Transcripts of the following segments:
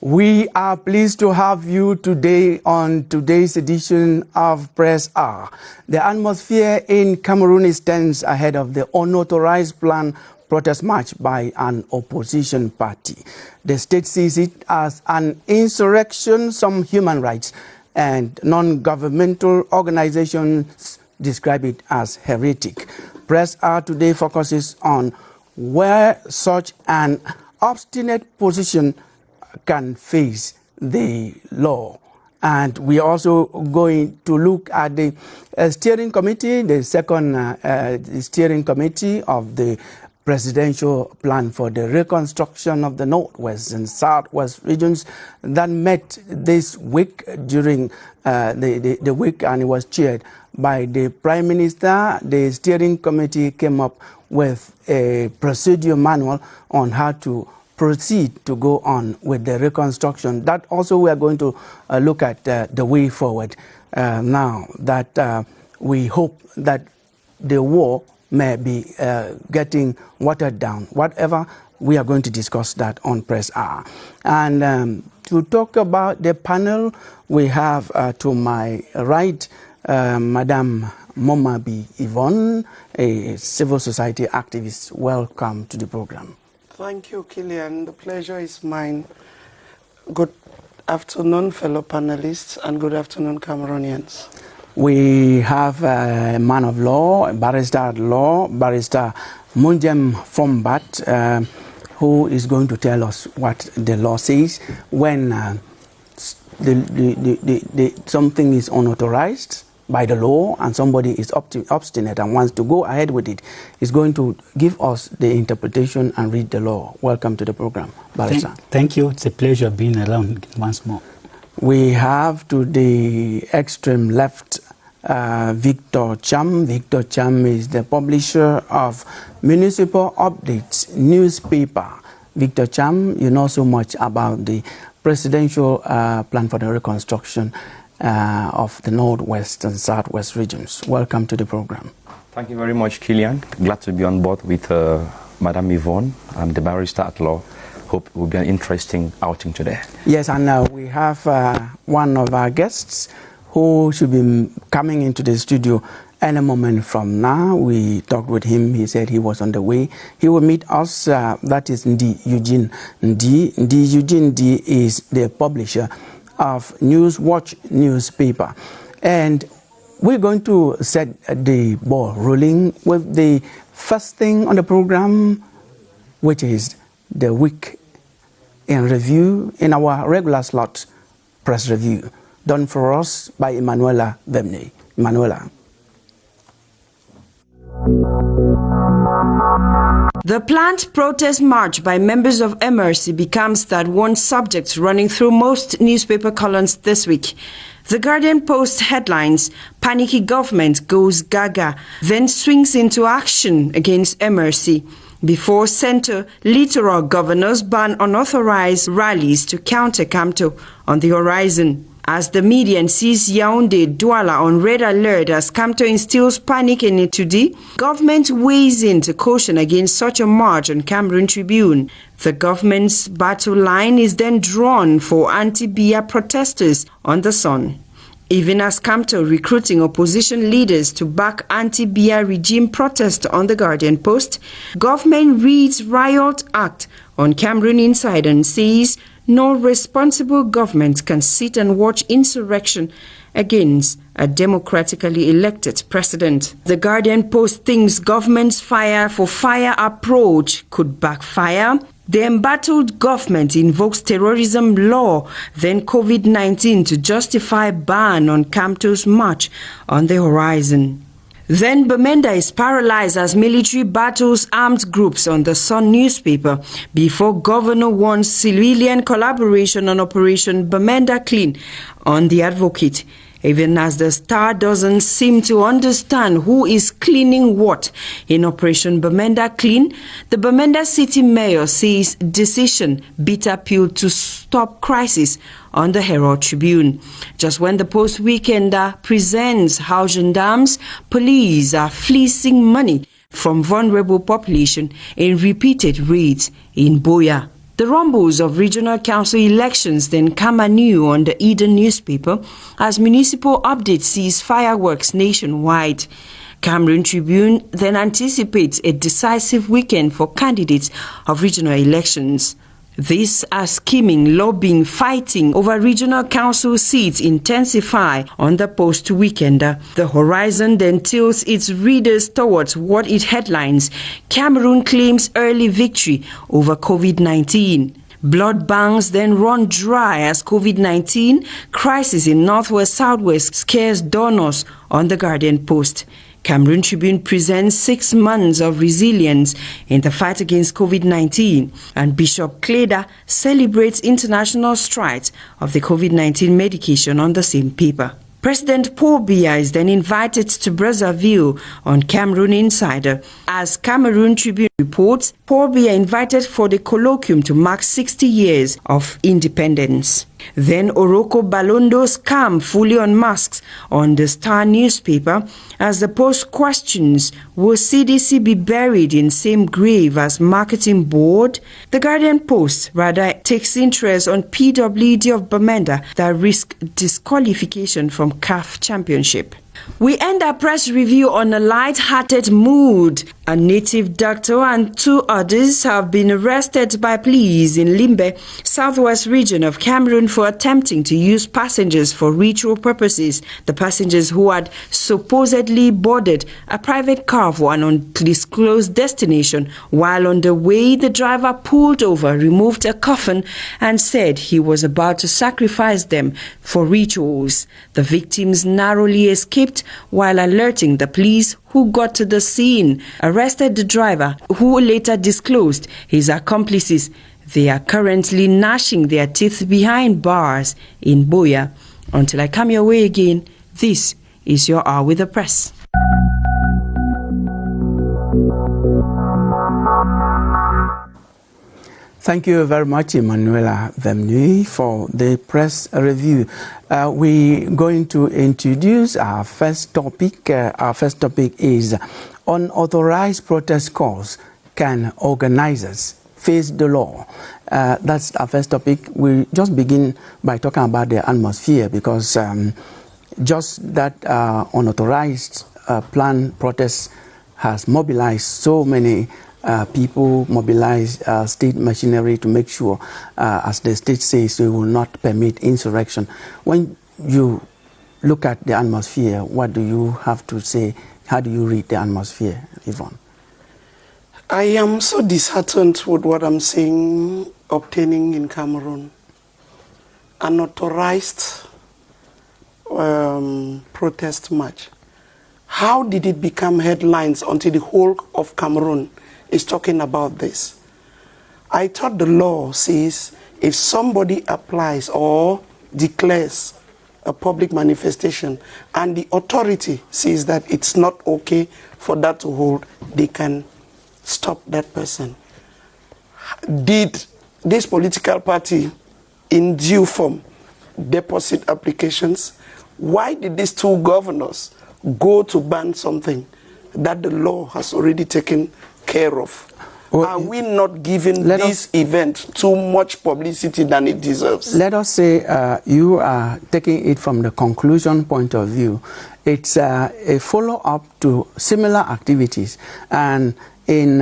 We are pleased to have you today on today's edition of Press R. The atmosphere in Cameroon is tense ahead of the unauthorized planned protest march by an opposition party. The state sees it as an insurrection. Some human rights and non-governmental organizations describe it as heretic. Press R today focuses on where such an obstinate position can face the law. And we are also going to look at the steering committee, the second steering committee of the presidential plan for the reconstruction of the Northwest and Southwest regions that met this week during the week, and it was chaired by the Prime Minister. The steering committee came up with a procedure manual on how to proceed to go on with the reconstruction. That also we are going to look at the way forward now that we hope that the war may be getting watered down. Whatever, we are going to discuss that on Press R. And to talk about the panel, we have to my right Madame Momabi Yvonne, a civil society activist. Welcome to the program. Thank you, Killian. The pleasure is mine. Good afternoon, fellow panelists, and good afternoon, Cameroonians. We have a man of law, a barrister at law, Barrister Munjem Fombat, who is going to tell us what the law says when something is unauthorized by the law and somebody is obstinate and wants to go ahead with it. He's going to give us the interpretation and read the law. Welcome to the program, Barrister. Thank you. It's a pleasure being around once more. We have to the extreme left Victor Cham. Victor Cham is the publisher of Municipal Updates newspaper. Victor Cham, you know so much about the presidential plan for the reconstruction of the Northwest and Southwest regions. Welcome to the program. Thank you very much, Killian. Glad to be on board with Madame Yvonne. I'm the barrister at law. Hope it will be an interesting outing today. Yes, and we have one of our guests who should be coming into the studio any moment from now. We talked with him. He said he was on the way. He will meet us. That is Ndi Eugene. Ndi Eugene is the publisher of Newswatch newspaper. And we're going to set the ball rolling with the first thing on the program, which is the week in review in our regular slot, Press Review, done for us by Emanuela Vemney. Emanuela. The planned protest march by members of MRC becomes that one subject running through most newspaper columns this week. The Guardian Post headlines, "Panicky government goes gaga," then swings into action against MRC. Before center, littoral governors ban unauthorized rallies to counter Kamto on the horizon. As the media sees Yaoundé, Douala on red alert as Kamto instills panic in Itudi, government weighs in to caution against such a march on Cameroon Tribune. The government's battle line is then drawn for anti-Biya protesters on the Sun. Even as Kamto recruiting opposition leaders to back anti-Biya regime protest on the Guardian Post, government reads Riot Act on Cameroon Insider and says no responsible government can sit and watch insurrection against a democratically elected president. The Guardian Post thinks government's fire for fire approach could backfire. The embattled government invokes terrorism law, then COVID-19 to justify ban on Kamto's march on the horizon. Then Bamenda is paralyzed as military battles armed groups on the Sun newspaper before governor wants civilian collaboration on Operation Bamenda Clean on the Advocate. Even as the Star doesn't seem to understand who is cleaning what in Operation Bamenda Clean, the Bamenda city mayor says decision bitter pill to stop crisis on the Herald Tribune. Just when the Post Weekender presents how gendarmes, police are fleecing money from vulnerable population in repeated raids in Boya. The rumbles of regional council elections then come anew on the Eden newspaper as municipal update sees fireworks nationwide. Cameroon Tribune then anticipates a decisive weekend for candidates of regional elections. This as scheming, lobbying, fighting over regional council seats intensify on the post-weekender. The Horizon then tilts its readers towards what it headlines: Cameroon claims early victory over COVID-19. Blood banks then run dry as COVID-19 crisis in Northwest Southwest scares donors on the Guardian Post. Cameroon Tribune presents 6 months of resilience in the fight against COVID-19, and Bishop Kleda celebrates international strides of the COVID-19 medication on the same paper. President Paul Biya is then invited to Brazzaville on Cameroon Insider. As Cameroon Tribune reports, Paul Biya invited for the colloquium to mark 60 years of independence. Then Oroko Balondo's scam fully unmasks on the Star newspaper as the Post questions, will CDC be buried in same grave as marketing board? The Guardian Post rather takes interest on PWD of Bamenda that risk disqualification from CAF Championship. We end our press review on a light-hearted mood. A native doctor and 2 others have been arrested by police in Limbe, southwest region of Cameroon, for attempting to use passengers for ritual purposes. The passengers who had supposedly boarded a private car for an undisclosed destination. While on the way, the driver pulled over, removed a coffin, and said he was about to sacrifice them for rituals. The victims narrowly escaped while alerting the police, who got to the scene, arrested the driver, who later disclosed his accomplices. They are currently gnashing their teeth behind bars in Boya. Until I come your way again, this is your Hour with the Press. Thank you very much, Emanuela Vemnui, for the press review. We're going to introduce our first topic. Our first topic is unauthorized protest calls. Can organizers face the law? That's our first topic. We just begin by talking about the atmosphere, because just that unauthorized planned protest has mobilized so many people, mobilize state machinery to make sure, as the state says, we will not permit insurrection. When you look at the atmosphere, what do you have to say? How do you read the atmosphere, Yvonne? I am so disheartened with what I'm seeing obtaining in Cameroon. Unauthorized protest march. How did it become headlines until the whole of Cameroon is talking about this? I thought the law says if somebody applies or declares a public manifestation and the authority says that it's not okay for that to hold, they can stop that person. Did this political party in due form deposit applications? Why did these 2 governors go to ban something that the law has already taken care of? Well, are we not giving this event too much publicity than it deserves? Let us say you are taking it from the conclusion point of view. It's a follow-up to similar activities, and in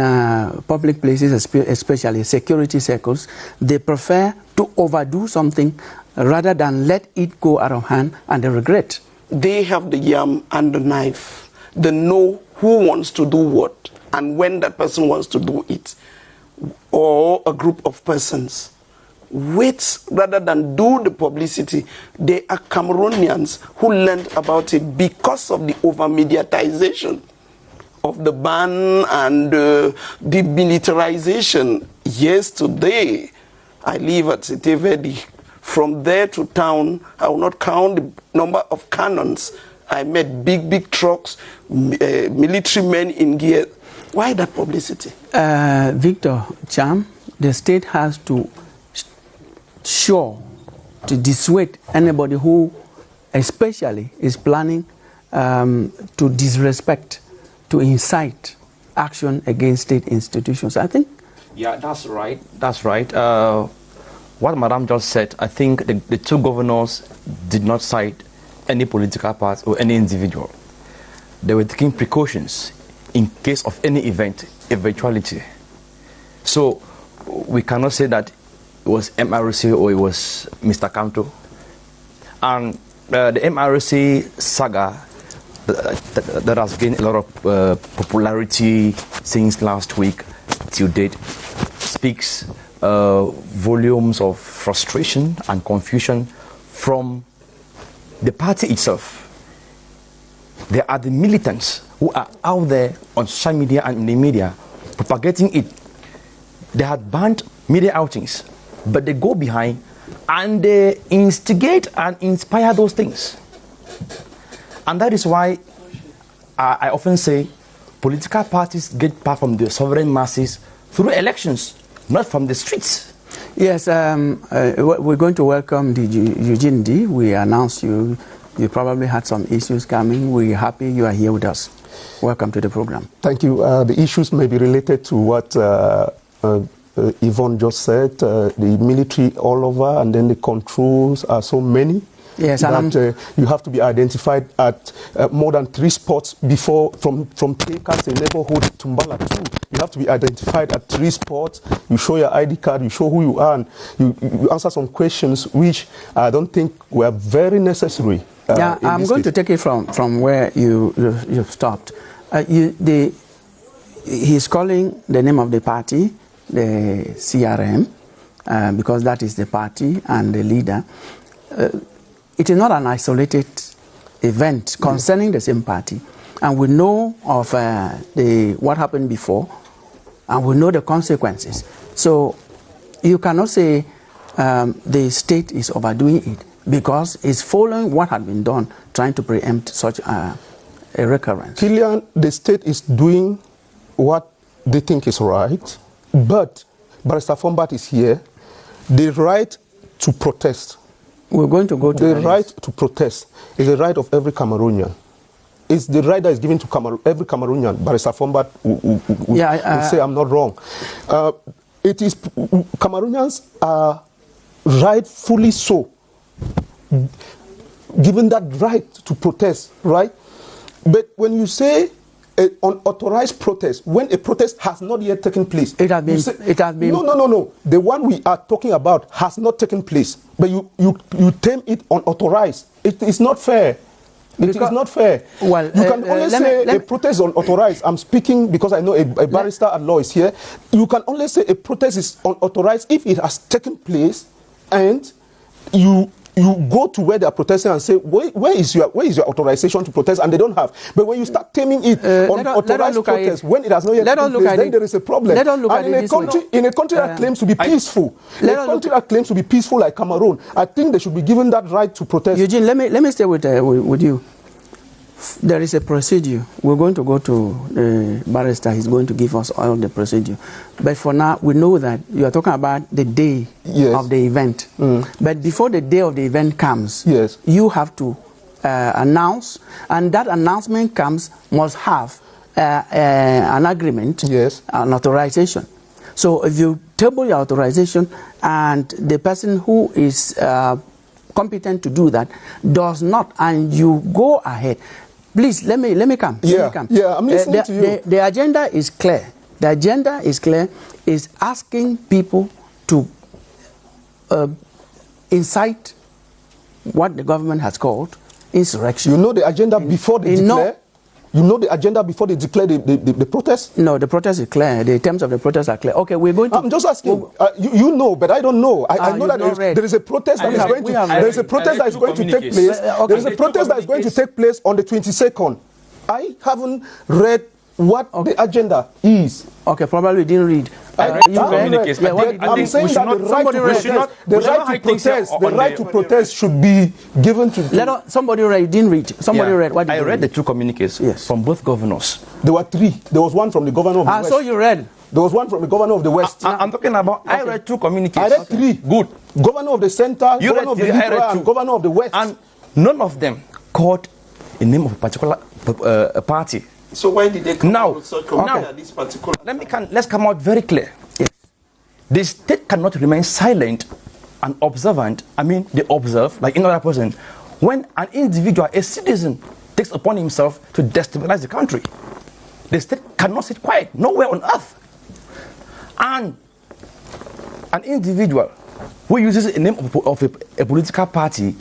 public places, especially security circles, they prefer to overdo something rather than let it go out of hand and they regret. They have the yam and the knife. They know who wants to do what and when that person wants to do it, or a group of persons. Wait, rather than do the publicity. They are Cameroonians who learned about it because of the over-mediatization of the ban and demilitarization. Yes, today I live at Ctv. From there to town, I will not count the number of cannons. I met big trucks, military men in gear. Why that publicity? Victor Cham, the state has to to dissuade anybody who especially is planning to disrespect, to incite action against state institutions. I think Yeah, that's right. That's right. What Madam just said, I think the two governors did not cite any political party or any individual. They were taking precautions in case of any event, eventuality. So we cannot say that it was MRC or it was Mr. Kanto. And the MRC saga that has gained a lot of popularity since last week till date speaks volumes of frustration and confusion from the party itself. There are the militants who are out there on social media and in the media propagating it. They had banned media outings, but they go behind and they instigate and inspire those things. And that is why I often say political parties get power from the sovereign masses through elections, not from the streets. Yes, we're going to welcome Eugene D. We announced you probably had some issues coming. We're happy you are here with us. Welcome to the program. Thank you. The issues may be related to what Yvonne just said, the military all over, and then the controls are so many. Yes, that you have to be identified at more than 3 spots before, from Tekas, a neighborhood, to Mbala 2. You have to be identified at 3 spots. You show your ID card, you show who you are, and you answer some questions which I don't think were very necessary. Yeah, I'm going to take it from where you've stopped. He's calling the name of the party the CRM because that is the party and the leader. It is not an isolated event concerning the same party, and we know of what happened before, and we know the consequences. So you cannot say the state is overdoing it, because it's following what had been done, trying to preempt such a recurrence. Kilian, the state is doing what they think is right, but Barrister Fombat is here. The right to protest. We're going to go to the right to protest is the right of every Cameroonian. It's the right that is given to every Cameroonian. Barrister Fombat will say I'm not wrong. It is Cameroonians are rightfully so given that right to protest, right? But when you say on authorized protest, when a protest has not yet taken place, it has been. No. The one we are talking about has not taken place, but you term it unauthorized. It is not fair. It is not fair. Well, you can only say a protest is unauthorized. I'm speaking because I know a barrister at law is here. You can only say a protest is unauthorized if it has taken place, and you go to where they are protesting and say, where is your authorization to protest? And they don't have. But when you start terming it on authorized protest, when it has not yet taken place, then there is a problem. Let us look at it in a country that claims to be peaceful, that claims to be peaceful like Cameroon, I think they should be given that right to protest. Eugene, let me stay with you. There is a procedure. We're going to go to the barrister. He's going to give us all the procedure. But for now, we know that you are talking about the day of the event. But before the day of the event comes, you have to announce, and that announcement must have an agreement, an authorization. So if you table your authorization and the person who is competent to do that does not, and you go ahead, please let me come. I'm listening to you. The agenda is clear. The agenda is clear. Is asking people to incite what the government has called insurrection. You know the agenda before they declare? You know the agenda before they declare the protest? No, the protest is clear. The terms of the protest are clear. Okay, we're going to... I'm just asking. You know, but I don't know. I know that there is a protest that is going to... There is a protest that is going to take place. There is a protest that is going to take place on the 22nd. I haven't read what the agenda is. Okay, probably you didn't read. I'm saying that the right to protest should be given to... Somebody read, you didn't read. Somebody read. What did I you read read? the 2 communiques from both governors. There were 3. There was one from the governor of the West. So you read? There was one from the governor of the West. I'm talking about, I read 2 communiques. I read 3. Good. Governor of the Center, governor of the Libra, and governor of the West. And none of them called the name of a particular party. So why did they come out with such this particular? Let's come out very clear. Yes. The state cannot remain silent and observant. I mean, they observe, like another person, when an individual, a citizen, takes upon himself to destabilize the country. The state cannot sit quiet, nowhere on earth. And an individual who uses the name of a political party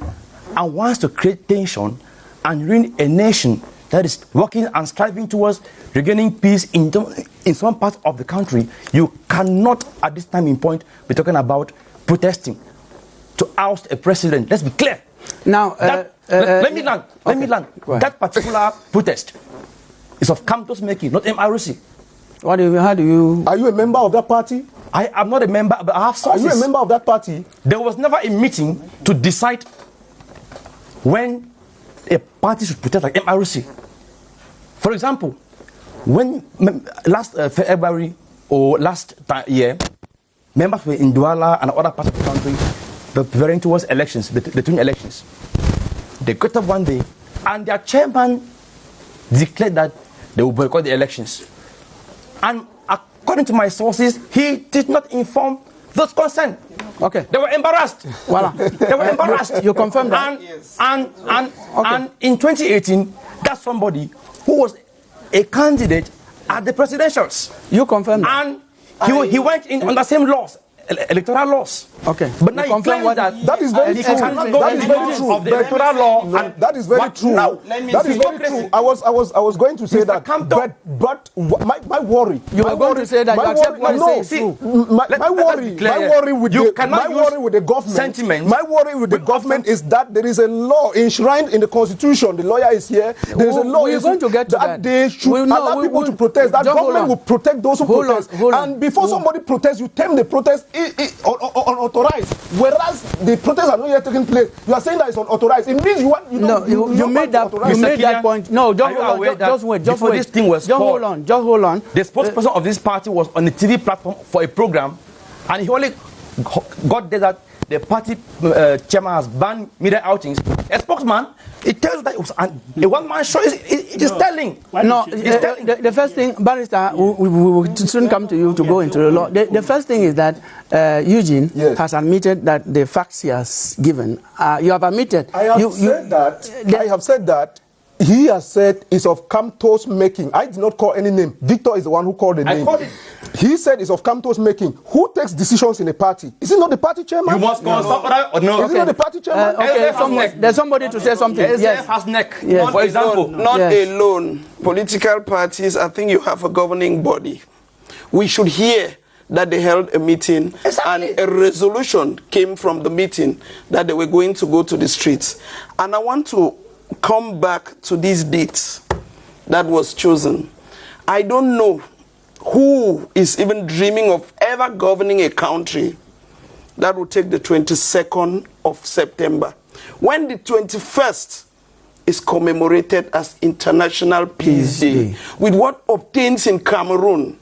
and wants to create tension and ruin a nation that is working and striving towards regaining peace in some parts of the country, you cannot at this time in point be talking about protesting to oust a president. Let's be clear. Now, let me land. That particular protest is of Kamto's making, not MRC. How do you... Are you a member of that party? I am not a member, but I have sources. Are you a member of that party? There was never a meeting to decide when a party should protest like MRC. For example, when last February or last year, members were in Douala and other parts of the country preparing towards elections, between elections. They got up one day and their chairman declared that they will boycott the elections. And according to my sources, he did not inform those concerned. Okay. They were embarrassed. Voila. They were embarrassed. You confirm that? And in 2018, that's somebody who was a candidate at the presidentials. You confirm that? And he went in on the same laws, electoral laws. Okay. But now you claim that is very true. That is very true. Of the electoral law. That is very true. That is very true. I was going to say that. But my worry. You were going to say that. You accept what no, is true. My worry with the government. Sentiment. My worry with the government is that there is a law enshrined in the constitution. The lawyer is here. There is a law. We're going to get to that. They should allow people to protest. That government will protect those who protest. And before somebody protests, you term the protest unauthorized, whereas the protests are not yet taking place. You are saying that it's unauthorized. It means you made that point. No, just wait. This thing was just hold on. The spokesperson of this party was on the TV platform for a program, and he only got there that the party chairman has banned media outings. A spokesman, it tells that it was a one-man show. It is telling. No, the first thing, Barrister, we will soon come to you to go into the law. The first thing is that Eugene has admitted that the facts he has given, you have admitted. I have said that. He has said it's of Kamto's making. I did not call any name. Victor is the one who called the name. I called it. He said it's of Kamto's making. Who takes decisions in a party? Is it not the party chairman? You must consult or no? Is it not the party chairman? There's somebody to say something. Yes. Has neck. Yes. For example. Not alone. Political parties, I think you have a governing body. We should hear that they held a meeting and a resolution came from the meeting that they were going to go to the streets. And I want to come back to these dates that was chosen. I don't know who is even dreaming of ever governing a country that will take the 22nd of September, when the 21st is commemorated as International Peace Day, with what obtains in Cameroon.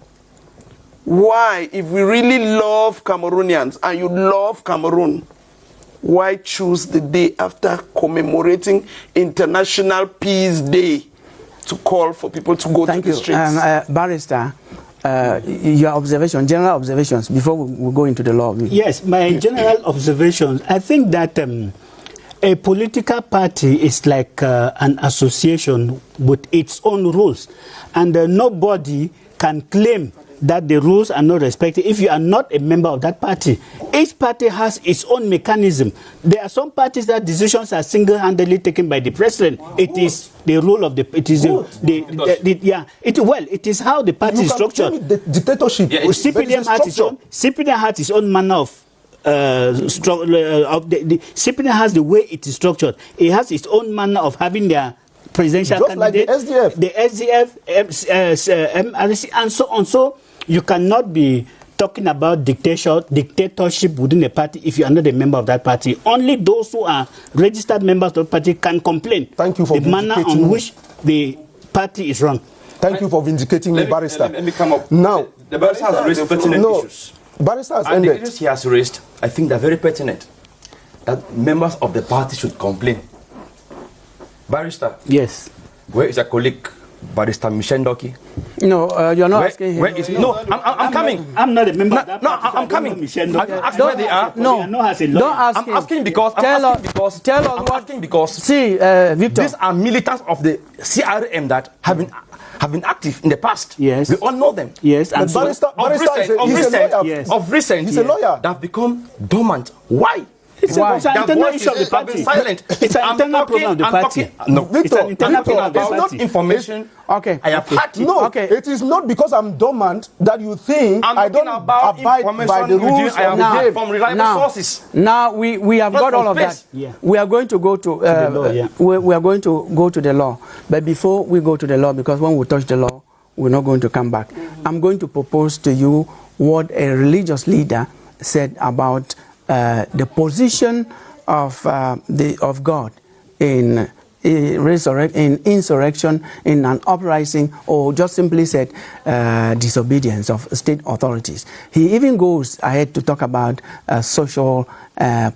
Why, if we really love Cameroonians and you love Cameroon, why choose the day after commemorating International Peace Day to call for people to go to the streets? Barrister, your observation, general observations, before we go into the law. Yes, my general observations, I think that a political party is like an association with its own rules, and nobody can claim that the rules are not respected if you are not a member of that party. Each party has its own mechanism. There are some parties that decisions are single-handedly taken by the president. It is the rule of the. It is it is how the party is structured. The dictatorship. CPDM has its own manner of. CPDM has the way it is structured. It has its own manner of having their presidential just candidate, like the SDF, MRC, and so on. So you cannot be talking about dictatorship within a party if you are not a member of that party. Only those who are registered members of the party can complain. Thank you for the manner on which the party is run. Thank you for vindicating me, Barrister. Let me come up. Now, the Barrister has raised pertinent issues. Barrister has and ended. the issues he has raised, I think they're very pertinent. That members of the party should complain. Barrister. Yes. Where is your colleague Barrister Michel Ndoki? No, you're not asking him. No, I'm coming. I'm not a member of that No, party, so I'm coming. Have you asked where they are? No, don't ask I'm him. asking because See, Victor. These are militants of the CRM that have been active in the past. Yes. We all know them. Yes. And Barrister is a lawyer. Yes. Of recent, He's a lawyer. That have become dormant. Why? It's an internal issue of the Have been party. silent. It's an internal problem of the party. No, It's an internal problem of the it's not party. information. Okay. I have had it. No, Okay. it is not because I'm dormant that you think I'm I don't talking about abide by the rules I of the have game. from reliable Now, sources. now we have got all of that. Face. Yeah. We are going to go to the law, yeah. we are going to go to the law. But before we go to the law, because when we touch the law, we're not going to come back. I'm going to propose to you what a religious leader said about the position of God in insurrection, in an uprising, or just simply said disobedience of state authorities. He even goes ahead to talk about social,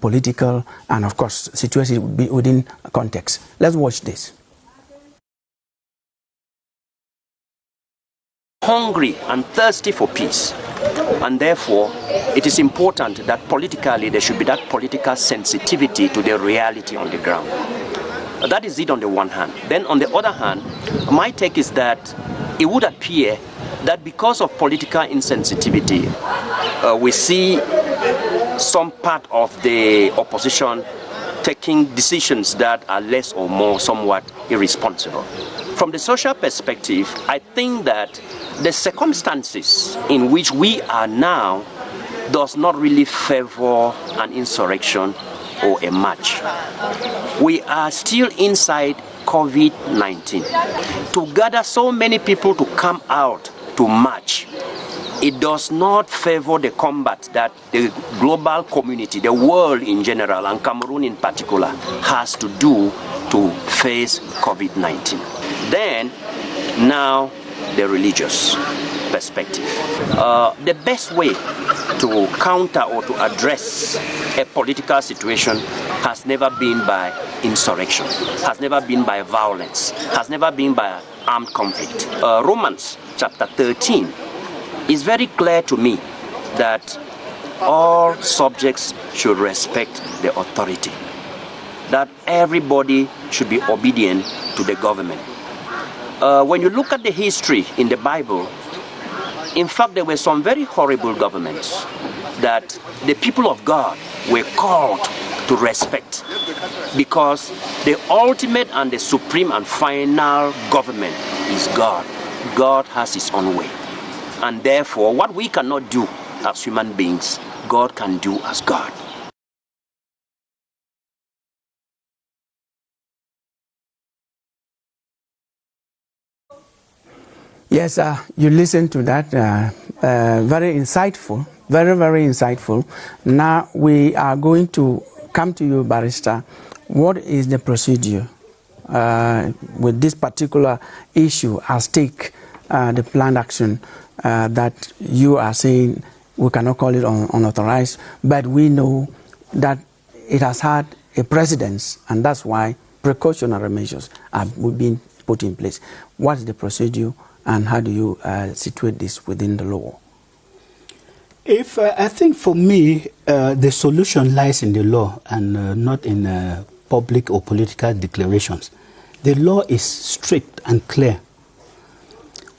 political, and of course, situation within context. Let's watch this. Hungry and thirsty for peace, and therefore it is important that politically there should be that political sensitivity to the reality on the ground. That is it on the one hand. Then on the other hand, my take is that it would appear that because of political insensitivity, we see some part of the opposition taking decisions that are less or more somewhat irresponsible. From the social perspective, I think that the circumstances in which we are now does not really favor an insurrection or a march. We are still inside COVID-19. To gather so many people to come out to march, it does not favor the combat that the global community, the world in general, and Cameroon in particular, has to do to face COVID-19. Then, now, the religious perspective. The best way to counter or to address a political situation has never been by insurrection, has never been by violence, has never been by armed conflict. Romans chapter 13 is very clear to me that all subjects should respect the authority, that everybody should be obedient to the government. When you look at the history in the Bible, in fact, there were some very horrible governments that the people of God were called to respect, because the ultimate and the supreme and final government is God. God has his own way. And therefore, what we cannot do as human beings, God can do as God. Yes, you listened to that. Very insightful. Very, very insightful. Now we are going to come to you, Barrister. What is the procedure with this particular issue at stake, the planned action that you are saying we cannot call it unauthorized, but we know that it has had a precedence, and that's why precautionary measures have been put in place. What is the procedure, and how do you situate this within the law? If I think for me, the solution lies in the law and not in public or political declarations. The law is strict and clear.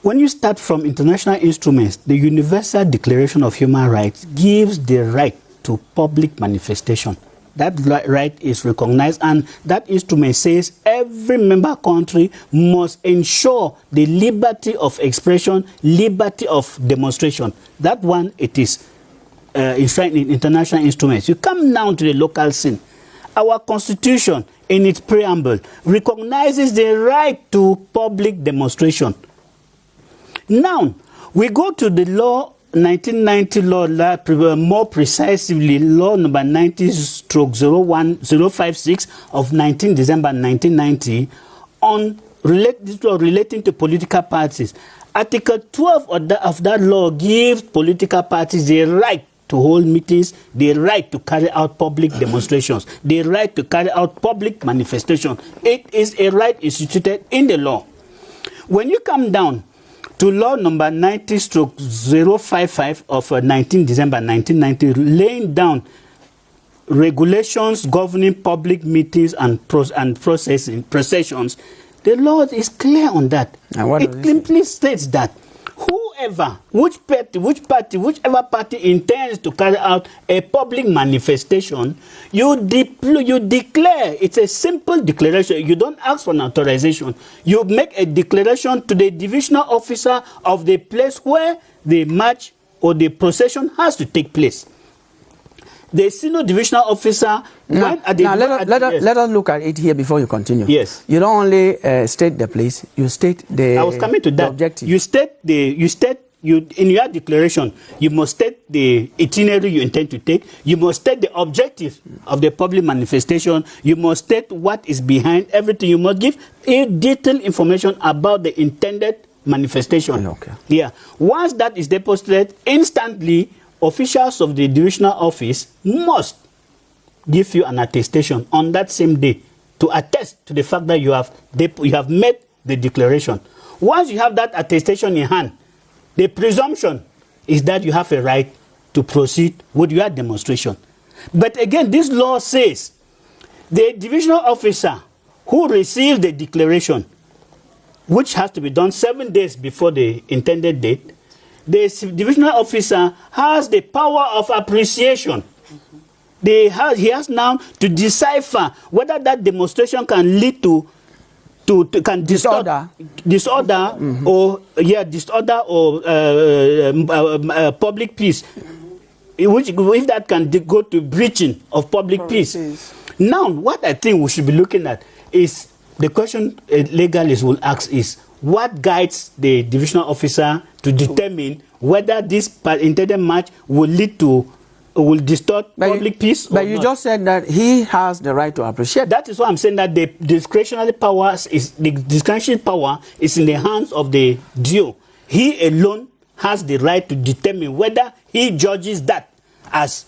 When you start from international instruments, the Universal Declaration of Human Rights gives the right to public manifestation. That right is recognized, and that instrument says every member country must ensure the liberty of expression, liberty of demonstration. That one, it is enshrined in international instruments. You come down to the local scene. Our Constitution, in its preamble, recognizes the right to public demonstration. Now, we go to the law, 1990 law, more precisely law number 90/01056 of 19 December 1990 on relating to political parties. Article 12 of that law gives political parties the right to hold meetings, the right to carry out public demonstrations, the right to carry out public manifestations. It is a right instituted in the law. When you come down to law number 90/055 of 19 December 1990, laying down regulations governing public meetings and processions, the law is clear on that. It simply states that whoever, whichever party intends to carry out a public manifestation, you declare. It's a simple declaration. You don't ask for an authorization. You make a declaration to the divisional officer of the place where the march or the procession has to take place. The senior divisional officer. Let us look at it here before you continue. Yes. You don't only state the place. You state the. I was coming to that. Objective. In your declaration, you must state the itinerary you intend to take. You must state the objective of the public manifestation. You must state what is behind everything. You must give detailed information about the intended manifestation. Okay. Yeah. Once that is deposited, instantly, officials of the divisional office must give you an attestation on that same day to attest to the fact that you have made the declaration. Once you have that attestation in hand, the presumption is that you have a right to proceed with your demonstration. But again, this law says the divisional officer who receives the declaration, which has to be done 7 days before the intended date, the divisional officer has the power of appreciation. He has now to decipher whether that demonstration can lead to disorder or public peace, if that can go to breaching of public peace. Now, what I think we should be looking at is the question legalists will ask is, what guides the divisional officer to determine whether this intended match will distort public peace or not? But you just said that he has the right to appreciate. That is why I'm saying that the discretionary power is in the hands of the DO. He alone has the right to determine whether he judges that as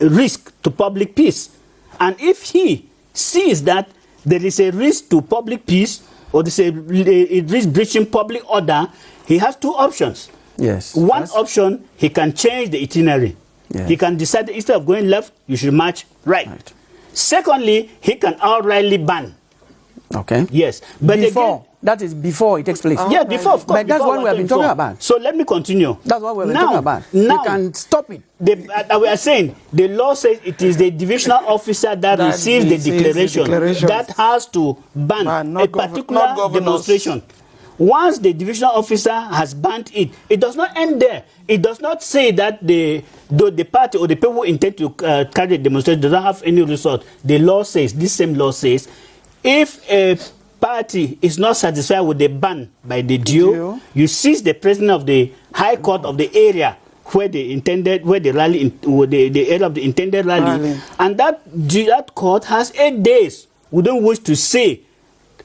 a risk to public peace. And if he sees that there is a risk to public peace or there's a risk breaching public order, he has two options. Yes. One option, he can change the itinerary. Yes. He can decide that instead of going left, you should march right. Secondly, he can outrightly ban. Okay. Yes. But before, that is before it takes place. Yeah, before, of course. But that's what we have been talking about. So let me continue. That's what we have been talking about. Now, you can stop it. We are saying the law says it is the divisional officer that receives the declaration that has to ban a particular demonstration. Once the divisional officer has banned it, it does not end there. It does not say that the party or the people who intend to carry the demonstration does not have any resort. The law says, this same law says, if a party is not satisfied with the ban by the DO, you seize the president of the High Court of the area where the area of the intended rally, and that court has 8 days within which to say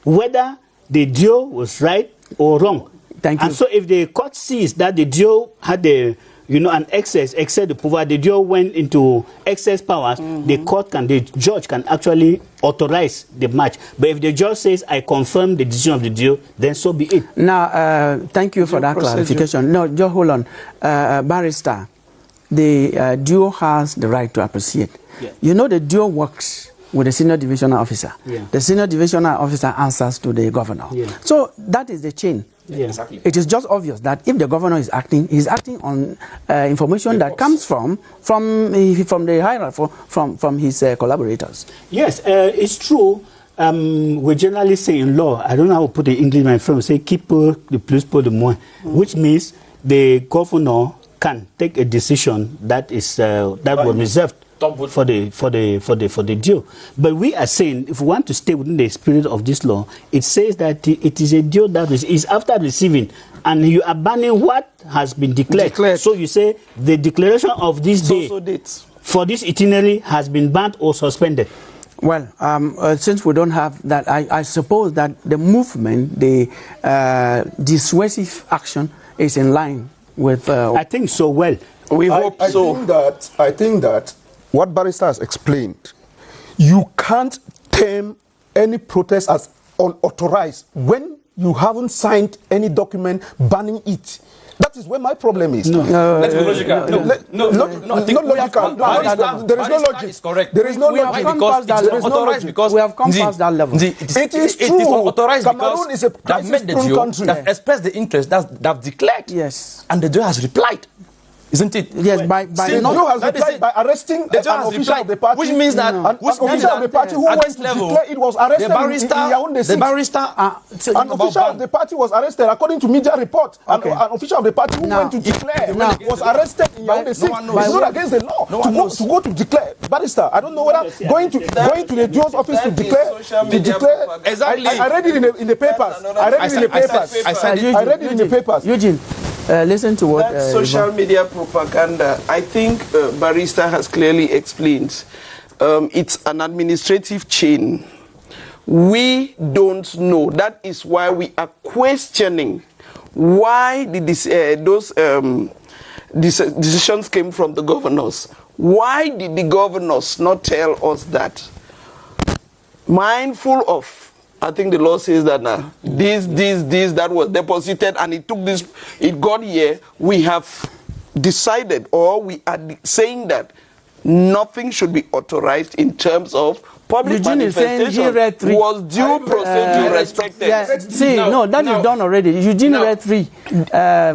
whether the DO was right or wrong. Thank you. And so if the court sees that the DO had an excess the power, the DO went into excess powers, the judge can actually authorize the match. But if the judge says, I confirm the decision of the DO, then so be it. Now, thank you for that clarification. No, just hold on. Barrister, the DO has the right to appreciate. Yeah. You know the DO works with the senior divisional officer. Yeah. The senior divisional officer answers to the governor. Yeah. So that is the chain. Yeah. Exactly. It is just obvious that if the governor is acting, he's acting on information that comes from the hierarchy, from his collaborators. Yes, it's true. We generally say in law, I don't know how to put it in English, my friend, we say keep the plus pour the moins, which means the governor can take a decision that is that was reserved for the deal. But we are saying, if we want to stay within the spirit of this law, it says that it is a deal that is after receiving, and you are banning what has been declared. So you say the declaration of this day for this itinerary has been banned or suspended. Well, since we don't have that, I suppose that the movement, the dissuasive action is in line with... I think so. Well, we hope so. I think that what Barrister has explained, you can't term any protest as unauthorized when you haven't signed any document banning it. That is where my problem is. Let's be logical. I think not logical. There is no logic. Is correct. There is no we logic. have come past that level. We have come past that level. It is true. Cameroon is a crisis-prone country. That expressed the interest that have declared. Yes. And the Joe has replied. Isn't it? Yes, by the Joe has replied by arresting an official of the party. Which means that an official of the party who went to declare it was arrested in Yaoundé 6. The barrister, an official of the party was arrested according to media report. Okay. An official of the party who went to declare was arrested in Yaoundé 6. It's not against the law to go to declare. Barrister, I don't know whether going to the Joe's office to declare. Exactly. I read it in the papers. I read it in the papers. Eugene, listen to what that social media propaganda. I think Barrister has clearly explained. It's an administrative chain. We don't know. That is why we are questioning why those decisions came from the governors. Why did the governors not tell us that? Mindful of, I think the law says that now, this that was deposited and it got here, we have decided, or we are saying that nothing should be authorized in terms of public manifestation. Was due procedure respected? Yeah. See, that is done already. Eugene read 3,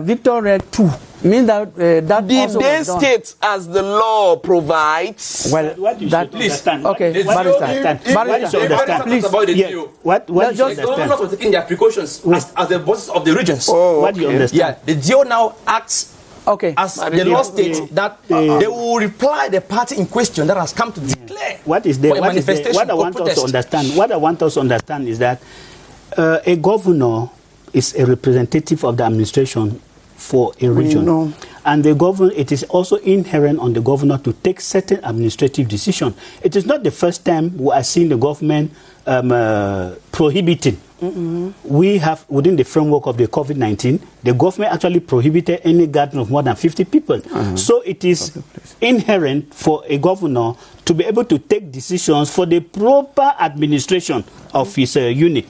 Victor read 2. Mean that that did also they was done. state as the law provides? Well, what you should understand. Okay, Barrister, please. What you should the governors were taking their precautions as the bosses of the regions. What do you understand? Yeah, the DO now acts as the law states that they will reply the party in question that has come to declare what I want us to understand is that a governor is a representative of the administration for a region. And the governor, it is also inherent on the governor to take certain administrative decisions. It is not the first time we are seeing the government prohibiting. We have, within the framework of the COVID-19, the government actually prohibited any gathering of more than 50 people. So it is inherent for a governor to be able to take decisions for the proper administration of his unit.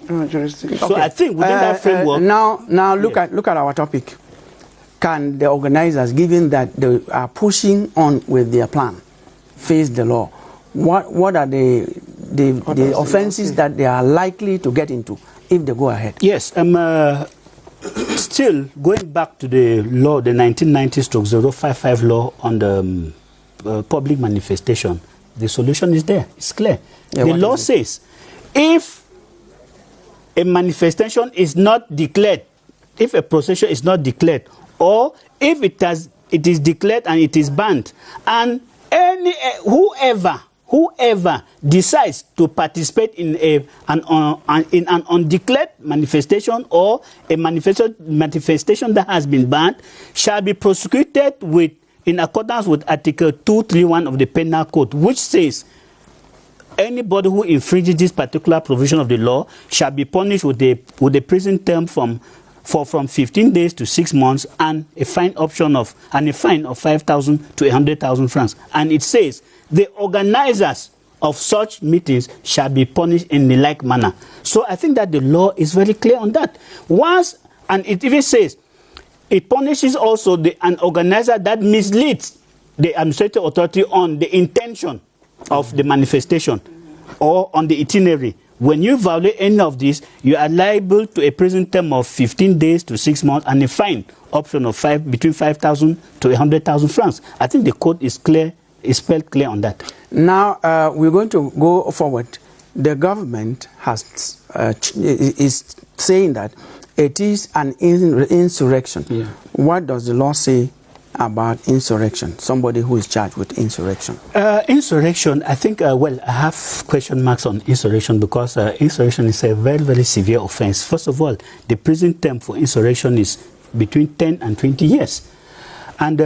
So I think within that framework... Now look at our topic. Can the organizers, given that they are pushing on with their plan, face the law? What are the offenses that they are likely to get into if they go ahead? Yes, still going back to the law, the 1990/055 law on the public manifestation, the solution is there. It's clear. The law says if a manifestation is not declared, if a procession is not declared, or if it is declared and it is banned, and whoever decides to participate in an undeclared manifestation or a manifestation that has been banned shall be prosecuted in accordance with Article 231 of the Penal Code, which says anybody who infringes this particular provision of the law shall be punished with a prison term from 15 days to 6 months and a fine of 5,000 to 100,000 francs. And it says the organizers of such meetings shall be punished in the like manner. So I think that the law is very clear on that. And it even says it punishes also an organizer that misleads the administrative authority on the intention of the manifestation or on the itinerary. When you violate any of these, you are liable to a prison term of 15 days to 6 months and a fine option of between 5,000 to 100,000 francs. I think the code is clear, is spelled clear on that. Now we're going to go forward. The government is saying that it is an insurrection. Yeah. What does the law say about insurrection? Somebody who is charged with insurrection. Insurrection, I think, I have question marks on insurrection because insurrection is a very, very severe offense. First of all, the prison term for insurrection is between 10 and 20 years. And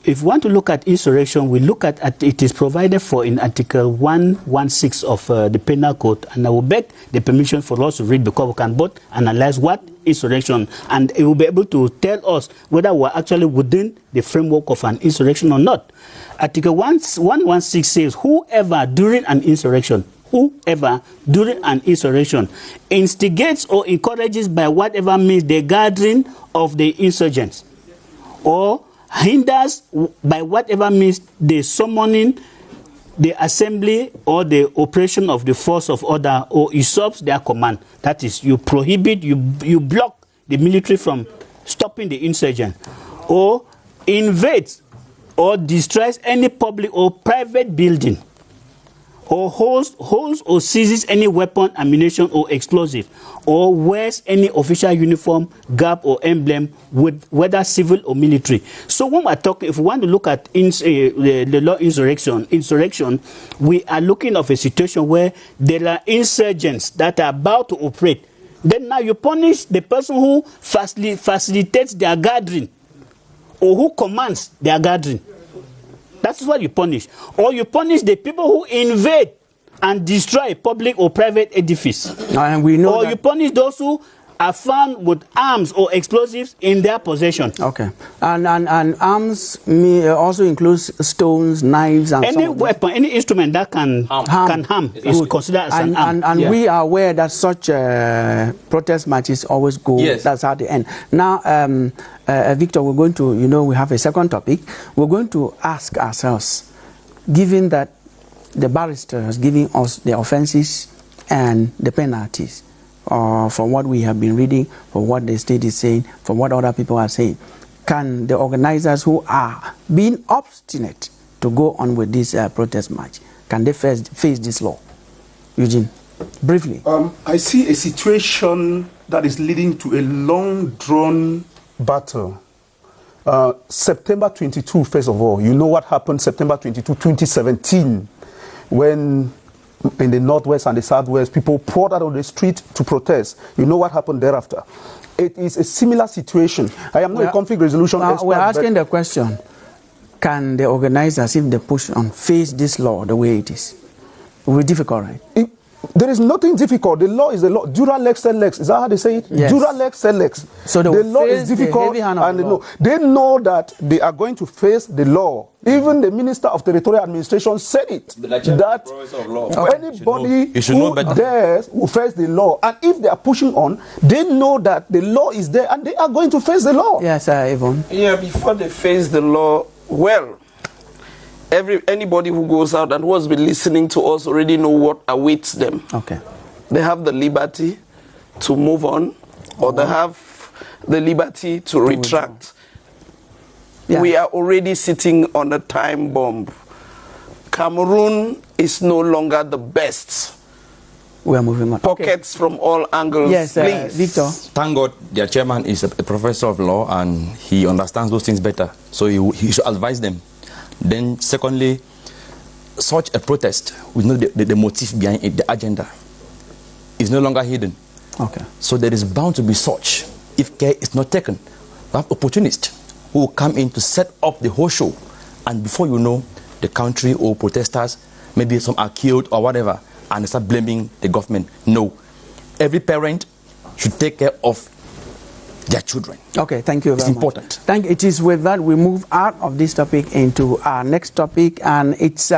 if we want to look at insurrection, we look at it is provided for in Article 116 of the Penal Code. And I will beg the permission for us to read because we can both analyze what insurrection, and it will be able to tell us whether we're actually within the framework of an insurrection or not. Article 116 says, whoever during an insurrection, whoever during an insurrection instigates or encourages by whatever means the gathering of the insurgents, or hinders by whatever means the summoning, the assembly, or the operation of the force of order, or usurps their command. That is, you prohibit, you block the military from stopping the insurgent, or invades or destroys any public or private building, or holds or seizes any weapon, ammunition, or explosive, or wears any official uniform, garb, or emblem, whether civil or military. So when we're talking, if we want to look at the law insurrection, we are looking at a situation where there are insurgents that are about to operate. Then now you punish the person who facilitates their gathering, or who commands their gathering. That's what you punish. Or you punish the people who invade and destroy a public or private edifice. And we know or you punish those who are found with arms or explosives in their possession. Okay. And arms also includes stones, knives, and any weapon, any instrument that can harm is considered as an arm. And we are aware that such protest marches always go. Yes. That's how they end. Now, Victor, we're going to, we have a second topic. We're going to ask ourselves, given that the barrister is giving us the offenses and the penalties, from what we have been reading, from what the state is saying, from what other people are saying, can the organizers who are being obstinate to go on with this protest march, can they face this law? Eugene, briefly. I see a situation that is leading to a long-drawn battle. September 22, first of all, you know what happened September 22, 2017, when in the northwest and the southwest, people poured out on the street to protest. You know what happened thereafter. It is a similar situation. I am not a conflict resolution expert. We're asking the question, can the organizers, if they push on, face this law the way it is? It will be difficult, right? There is nothing difficult. The law is the law. Dura lex sed lex. Is that how they say it? Yes. Dura lex sed lex. So the law is difficult, and they know that they are going to face the law. Even the Minister of Territorial Administration said it. That anybody who dares will face the law. And if they are pushing on, they know that the law is there and they are going to face the law. Yes, Yvonne. Yeah, before they face the law, well, anybody who goes out and who has been listening to us already know what awaits them. Okay. They have the liberty to move on, or they have the liberty to retract. Yeah. We are already sitting on a time bomb. Cameroon is no longer the best. We are moving on. Pockets from all angles. Yes, please. Victor. Thank God their chairman is a professor of law and he understands those things better. So he should advise them. Then secondly, such a protest, we know the motive behind it, the agenda, is no longer hidden. Okay. So there is bound to be such, if care is not taken. We have opportunists who will come in to set up the whole show. And before you know, the country or protesters, maybe some are killed or whatever, and they start blaming the government. No. Every parent should take care of their children. Okay, thank you very much. It's important. It is with that we move out of this topic into our next topic, and it's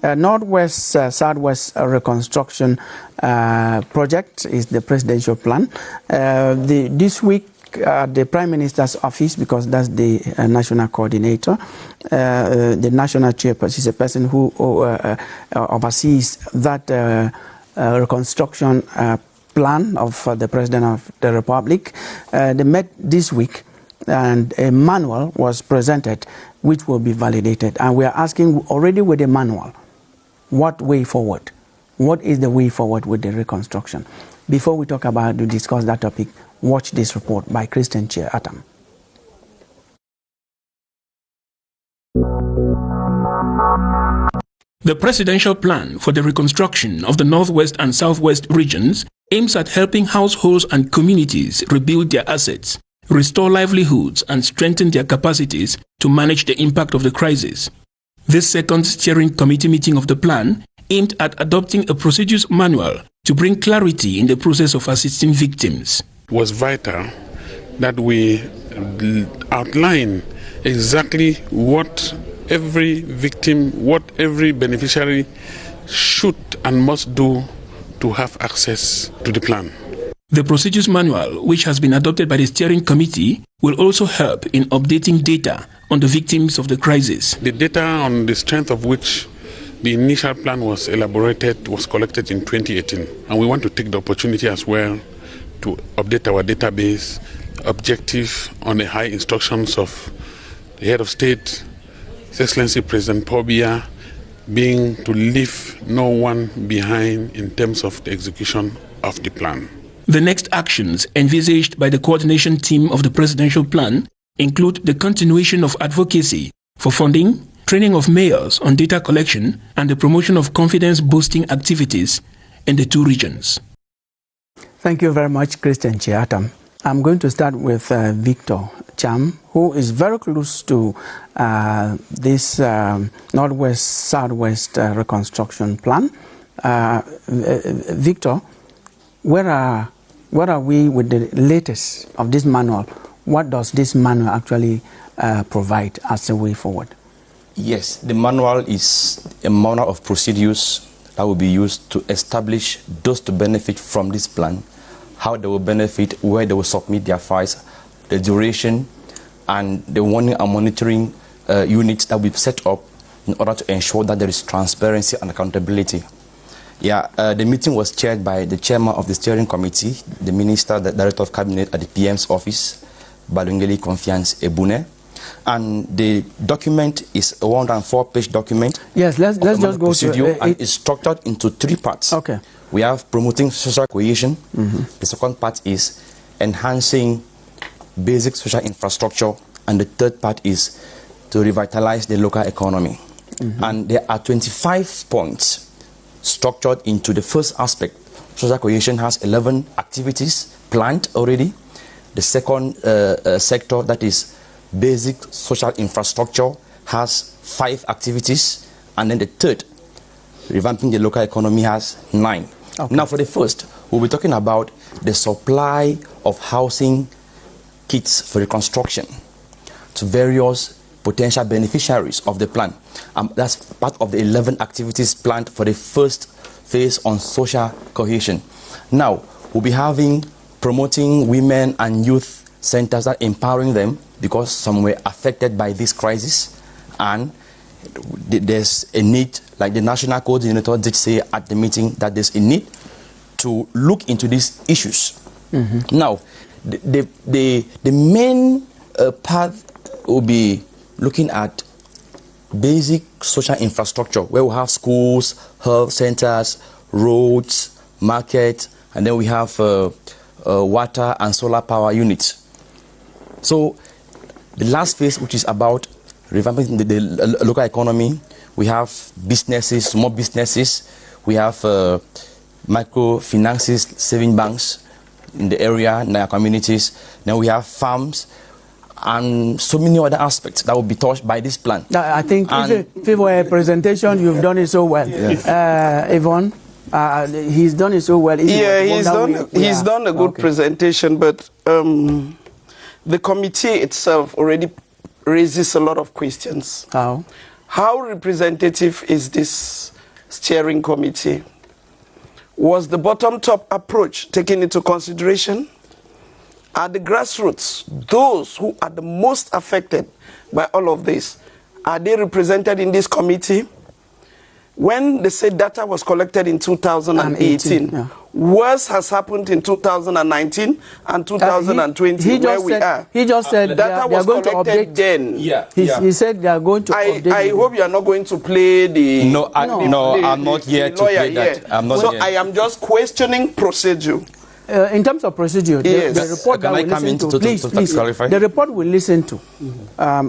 Northwest Southwest Reconstruction Project is the presidential plan. This week, the Prime Minister's office, because that's the national coordinator, the national chairperson is a person who oversees that reconstruction plan of the President of the Republic. They met this week and a manual was presented which will be validated. And we are asking already with the manual, what way forward? What is the way forward with the reconstruction? Before we talk about to discuss that topic, watch this report by Christian Chair Atam. The presidential plan for the reconstruction of the Northwest and Southwest regions aims at helping households and communities rebuild their assets, restore livelihoods, and strengthen their capacities to manage the impact of the crisis. This second steering committee meeting of the plan aimed at adopting a procedures manual to bring clarity in the process of assisting victims. It was vital that we outline exactly what every victim, what every beneficiary should and must do to have access to the plan. The procedures manual, which has been adopted by the steering committee, will also help in updating data on the victims of the crisis. The data on the strength of which the initial plan was elaborated was collected in 2018, and we want to take the opportunity as well to update our database objective on the high instructions of the head of state, His Excellency President Paul Biya, being to leave no one behind in terms of the execution of the plan. The next actions envisaged by the coordination team of the presidential plan include the continuation of advocacy for funding, training of mayors on data collection, and the promotion of confidence-boosting activities in the two regions. Thank you very much, Christian Chiatam. I'm going to start with Victor Cham, who is very close to this Northwest-Southwest reconstruction plan. Victor, where are we with the latest of this manual? What does this manual actually provide as a way forward? Yes, the manual is a manual of procedures that will be used to establish those to benefit from this plan, how they will benefit, where they will submit their files, the duration, and the warning and monitoring units that will be set up in order to ensure that there is transparency and accountability. Yeah, the meeting was chaired by the chairman of the steering committee, the minister, the director of cabinet at the PM's office, Balungeli Confiance Ebune. And the document is a 104-page document. Yes, let's just go to and it's structured into 3 parts. Okay. We have promoting social cohesion. The second part is enhancing basic social infrastructure, and the third part is to revitalize the local economy. And there are 25 points structured into the first aspect. Social cohesion has 11 activities planned already. The second sector, that is basic social infrastructure, has 5 activities, and then the third, revamping the local economy, has 9. Okay. Now for the first, we'll be talking about the supply of housing kits for reconstruction to various potential beneficiaries of the plan. That's part of the 11 activities planned for the first phase on social cohesion. Now, we'll be promoting women and youth centers, that empowering them, because some were affected by this crisis, and there's a need, like the national coordinator did say at the meeting, that there's a need to look into these issues. Now, the main part will be looking at basic social infrastructure, where we have schools, health centers, roads, market, and then we have water and solar power units. So the last phase, which is about revamping the local economy, we have businesses, small businesses, we have microfinances, saving banks in the area, in our communities. Then we have farms, and so many other aspects that will be touched by this plan. I think if it were a presentation, you've done it so well. Yes. Yvonne, he's done it so well. He's done a good presentation, but the committee itself already raises a lot of questions. How representative is this steering committee? Was the bottom-top approach taken into consideration? Are the grassroots, those who are the most affected by all of this, are they represented in this committee? When they say data was collected in 2018, worse has happened in 2019 and 2020, where we are. He just said data was collected then. He said they are going to update. I hope you are not going to play the... No, I'm not here to play that. I am just questioning procedure. In terms of procedure, the report that we listen to, please, the report we listen to,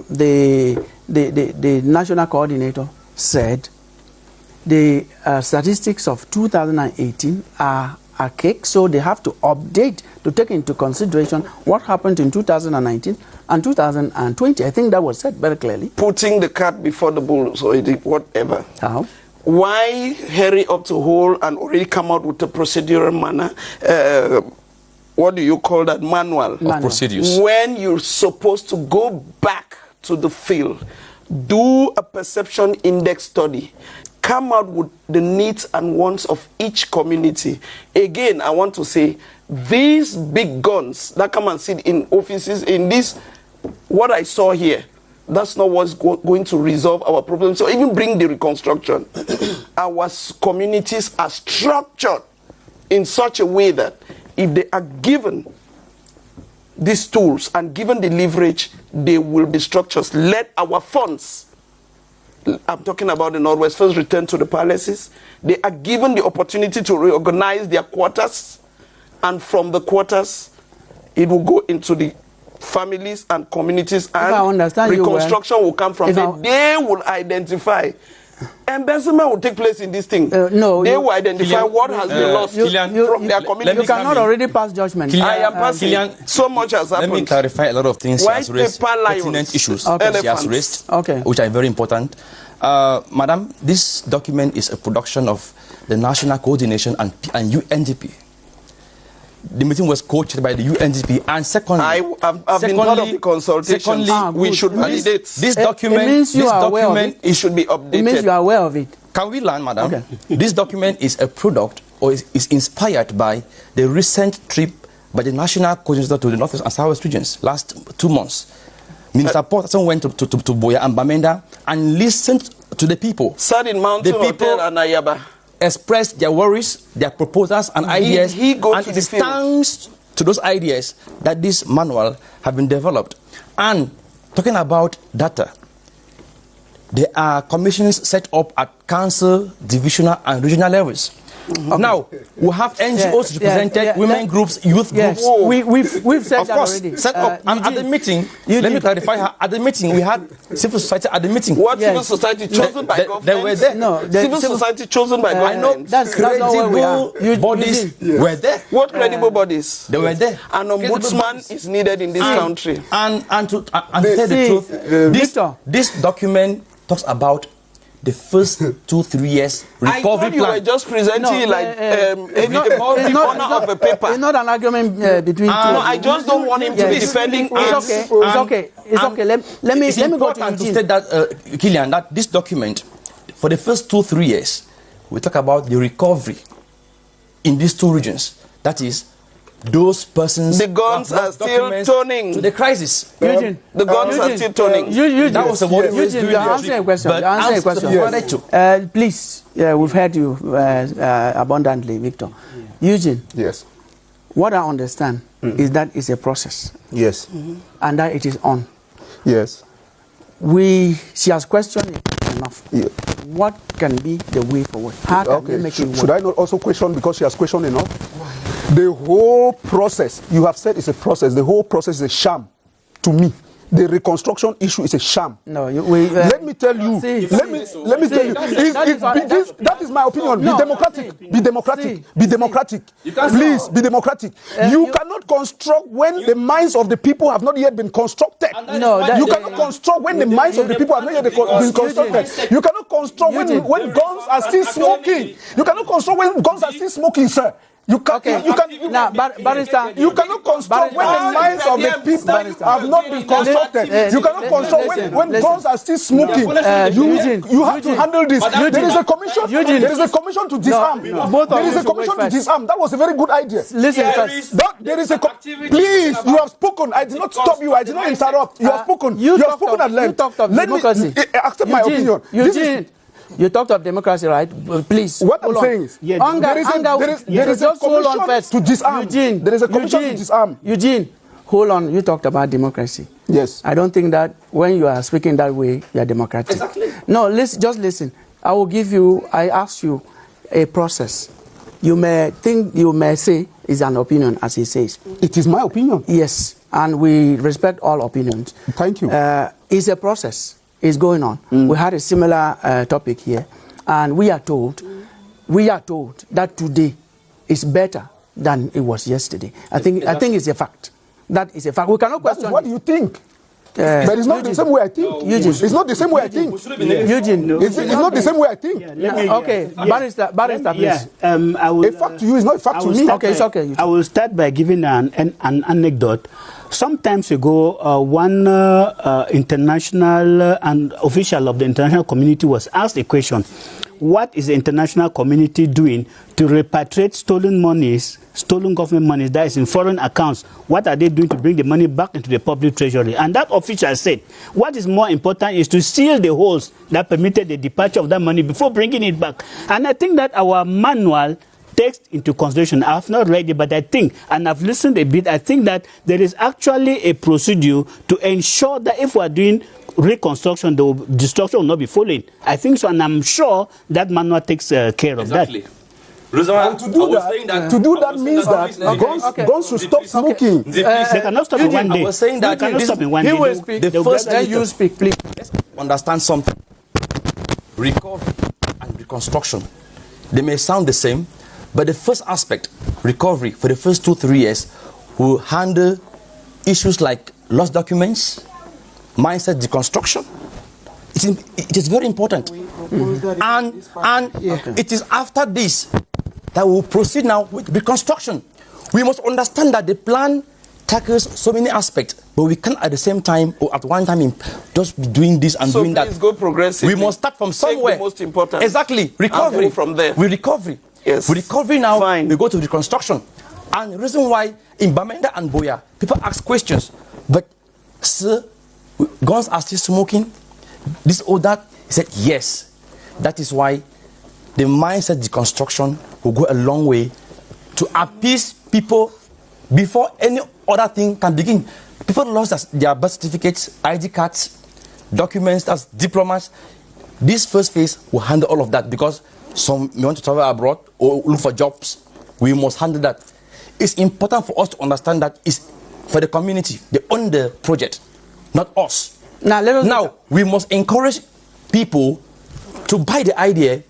the national coordinator said the statistics of 2018 are archaic, so they have to update to take into consideration what happened in 2019 and 2020. I think that was said very clearly. Putting the cart before the bull, so whatever. How? Why hurry up to hold and already come out with a procedural manner? What do you call that? Manual of procedures. When you're supposed to go back to the field, do a perception index study, come out with the needs and wants of each community. Again, I want to say, these big guns that come and sit in offices, in this, what I saw here, that's not what's going to resolve our problems. So even bring the reconstruction. Our communities are structured in such a way that if they are given these tools and given the leverage, they will be structured. Let our funds, I'm talking about the Northwest, first return to the palaces. They are given the opportunity to reorganize their quarters, and from the quarters, it will go into the families and communities, and reconstruction will come from there. They will identify. Embezzlement will take place in this thing. No, they will identify what has been lost from their community. You cannot already pass judgment. I am passing. So much has happened. Let me clarify a lot of things. She has raised pertinent issues she has raised, which are very important. Madam, this document is a production of the National Coordination and UNDP. The meeting was coached by the UNDP, and secondly, I've been part of the consultation. We should validate this document. It should be updated. It means you are aware of it. Can we learn, madam? Okay. This document is a product, or is inspired by the recent trip by the National Coordinator to the Northwest and Southwest regions last 2 months. Minister Paul went to Boya and Bamenda and listened to the people. Sat in Mountain Hotel and Ayaba. Expressed their worries, their proposals and ideas, and it stands to those ideas that this manual have been developed. And talking about data, there are commissions set up at council, divisional and regional levels. Now, we have NGOs represented, women groups, youth groups. We've said that already. Set up. And at the meeting, let me clarify, at the meeting, we had civil society at the meeting. What civil society chosen by government? They were there. No, civil society chosen by government. I know, that's not where we are. Bodies were there. What credible bodies? They were there. An ombudsman is needed in this country. And to tell the truth, this document talks about the first 2-3 years recovery I thought you were just presenting the corner of a paper. It's not an argument between two. No, I just don't want him to be defending. It's okay. Let me go to state that, Killian, that this document, for the first 2-3 years, we talk about the recovery in these two regions. That is, those persons. The guns are still turning to the crisis. Eugene, the guns are still turning. That was what Eugene, you answer a question. Please, we've heard you abundantly, Victor. Eugene. Yes. What I understand is that it's a process. Yes. And that it is on. Yes. She has questioned it enough. Yeah. What can be the way forward? How can we make it work? Should I not also question because she has questioned enough? The whole process, you have said it's a process, the whole process is a sham to me. The reconstruction issue is a sham. No, let me tell you. Let me tell you. That is my opinion. No, be democratic. Be democratic. Be democratic. Please be democratic. You cannot construct when the minds of the people have not yet been constructed. No, you cannot construct when the minds of the people have not yet been constructed. You cannot construct when guns are still smoking. You cannot construct when guns are still smoking, sir. You cannot construct when the minds of the people have not been constructed. You cannot construct when guns are still smoking. You have to handle this. There is a commission. There is a commission to disarm. There is a commission to disarm. That was a very good idea. Listen, there is a please. You have spoken. I did not stop you. I did not interrupt. You have spoken. You have spoken at length. You talked of democracy. Accept my opinion. Eugene. You talked of democracy, right? Please. What I'm saying is, there is a commission to disarm. Eugene, there is a commission to disarm. Eugene, hold on. You talked about democracy. Yes. I don't think that when you are speaking that way, you are democratic. Exactly. No, just listen. I ask you a process. You may say is an opinion, as he says. It is my opinion. Yes, and we respect all opinions. Thank you. It's a process. Is going on. We had a similar topic here, and we are told that today is better than it was yesterday. I think it's a fact. That is a fact. We cannot question. What do you think? But it's not the same way I think. Eugene. It's not the same way I think. Eugene. It's not the same way I think. Okay, Barrister, please. A fact to you is not a fact to me. Okay, it's okay. I will start by giving an anecdote. Some time ago, one international and official of the international community was asked a question: what is the international community doing to repatriate stolen government monies that is in foreign accounts? What are they doing to bring the money back into the public treasury? And that official said, what is more important is to seal the holes that permitted the departure of that money before bringing it back. And I think that our manual takes into consideration. I have not read it, but I think, and I've listened a bit, I think that there is actually a procedure to ensure that if we are doing reconstruction, the destruction will not be following. I think so, and I'm sure that manual takes care of that. And to do that means that guns should stop smoking. They cannot stop in one day. I was saying that they cannot stop in one He day. will speak. The first Then you speak, please. Let's understand something. Recovery and reconstruction, they may sound the same, but the first aspect, recovery, for the first 2-3 years, will handle issues like lost documents, mindset deconstruction. It is very important. And it is after this that we will proceed now with reconstruction. We must understand that the plan tackles so many aspects, but we can't at the same time or at one time just be doing this and doing that. So please go progressively. We must start from somewhere. Take the most important. Exactly. Recovery. From there. We recovery. Yes. We recovery now. Fine. We go to reconstruction. And the reason why in Bamenda and Boya, people ask questions. But, sir, guns are still smoking? This or that? He said, yes. That is why the mindset deconstruction will go a long way to appease people before any other thing can begin. People lost their birth certificates, ID cards, documents, as diplomas. This first phase will handle all of that because some may want to travel abroad or look for jobs. We must handle that. It's important for us to understand that it's for the community. They own the project, not us. Now we must encourage people to buy the idea,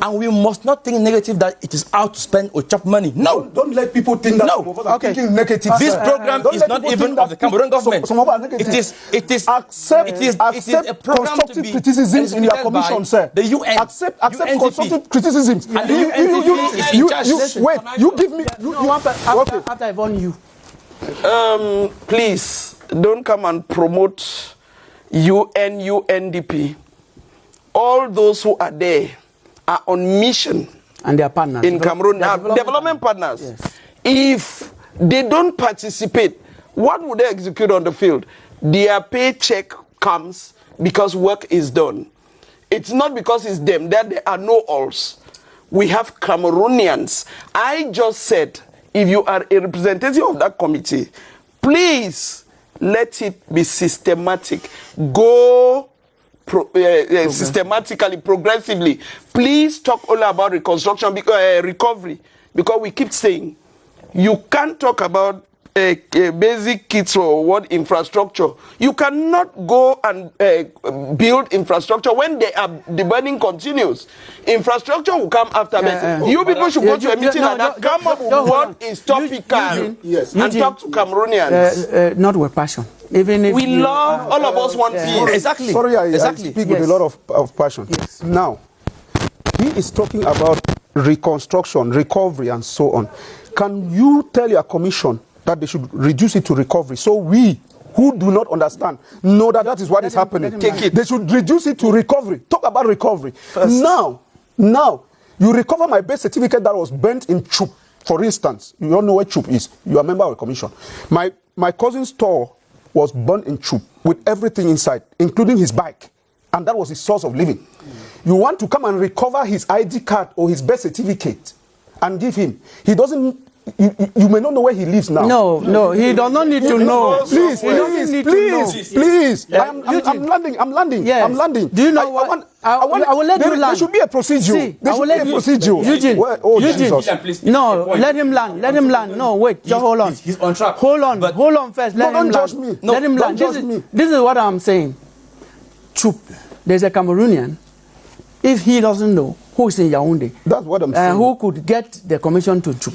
and we must not think negative that it is out to spend or chop money. No. Don't let people think that. No. Thinking negative. This program is not even of the Cameroon government. It is a program to be criticisms in your commission, sir. The UN. Accept constructive criticisms. And the UNDP is in charge. Wait, you give me. After I warn you. Please, don't come and promote UNDP. All those who are there are on mission. And they are partners. In Cameroon now, development partners. Yes. If they don't participate, what would they execute on the field? Their paycheck comes because work is done. It's not because it's them, that there are no alls. We have Cameroonians. I just said, if you are a representative of that committee, please let it be systematic. Go systematically, progressively. Please talk only about reconstruction, recovery, because we keep saying you can't talk about basic kits or what infrastructure. You cannot go and build infrastructure when the burning continues. Infrastructure will come after. You people should go to a meeting like that. Come up with what is topical and talk to Cameroonians. Not with passion. Even if we love, all of us want peace. Exactly. Sorry, I speak with a lot of passion. Yes. Now, he is talking about reconstruction, recovery, and so on. Can you tell your commission that they should reduce it to recovery, so we who do not understand know that is what is happening? They should reduce it to recovery. Talk about recovery. First. Now, you recover my birth certificate that was burnt in Chup, for instance. You don't know where Chup is. You are a member of the commission. My cousin's store was burnt in Chup with everything inside, including his bike. And that was his source of living. You want to come and recover his ID card or his birth certificate and give him. He doesn't. You may not know where he lives now. No, he does not need to know. Please. I'm landing. Yes. I'm landing. Do you know what? I will let you land. There should be a procedure. There should be a procedure. Eugene, no, let him land. No, wait, just hold on. He's on track. Hold on first. Let him land. Let him land. This is what I'm saying. Chup, there's a Cameroonian. If he doesn't know who is in Yaoundé, that's what I'm saying. Who could get the commission to Chup?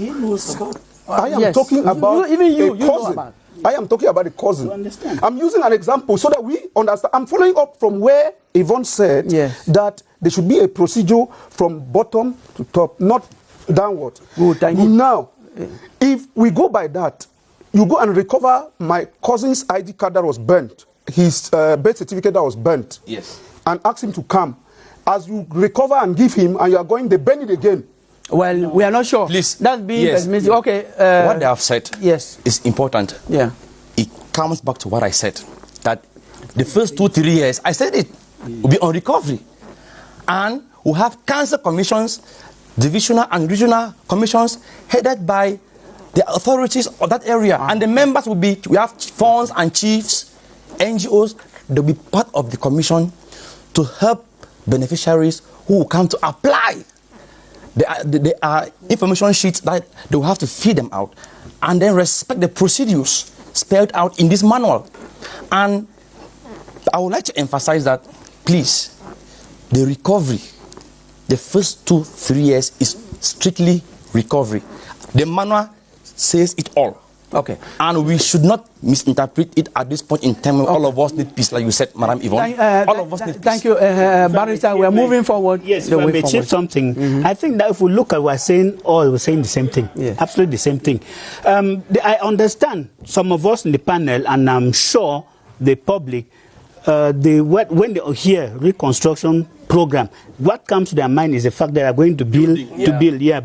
I am talking about even you cousin. I am talking about the cousin. You understand? I'm using an example so that we understand. I'm following up from where Yvonne said that there should be a procedure from bottom to top, not downward. Good, thank you. Now, if we go by that, you go and recover my cousin's ID card that was burnt, his birth certificate that was burnt, Yes. and ask him to come. As you recover and give him, and you are going, they burn it again. Well, we are not sure. Please. That's being pessimistic. Okay. What they have said is important. Yeah. It comes back to what I said, that the first 2-3 years, I said it, will be on recovery. And we'll have council commissions, divisional and regional commissions headed by the authorities of that area. And the members will be, we have funds and chiefs, NGOs, they'll be part of the commission to help beneficiaries who will come to apply. There are information sheets that they will have to feed them out and then respect the procedures spelled out in this manual. And I would like to emphasize that, please, the recovery, the first 2-3 years is strictly recovery. The manual says it all. Okay. And we should not misinterpret it at this point in time. All of us need peace, like you said, Madam Yvonne. All of us need peace. Thank you, Barrister. We are moving forward. Yes, if I may chip something. I think that if we look at what we're saying, all we're saying the same thing. Absolutely the same thing. I understand some of us in the panel, and I'm sure the public, when they hear reconstruction program, what comes to their mind is the fact that they are going to build,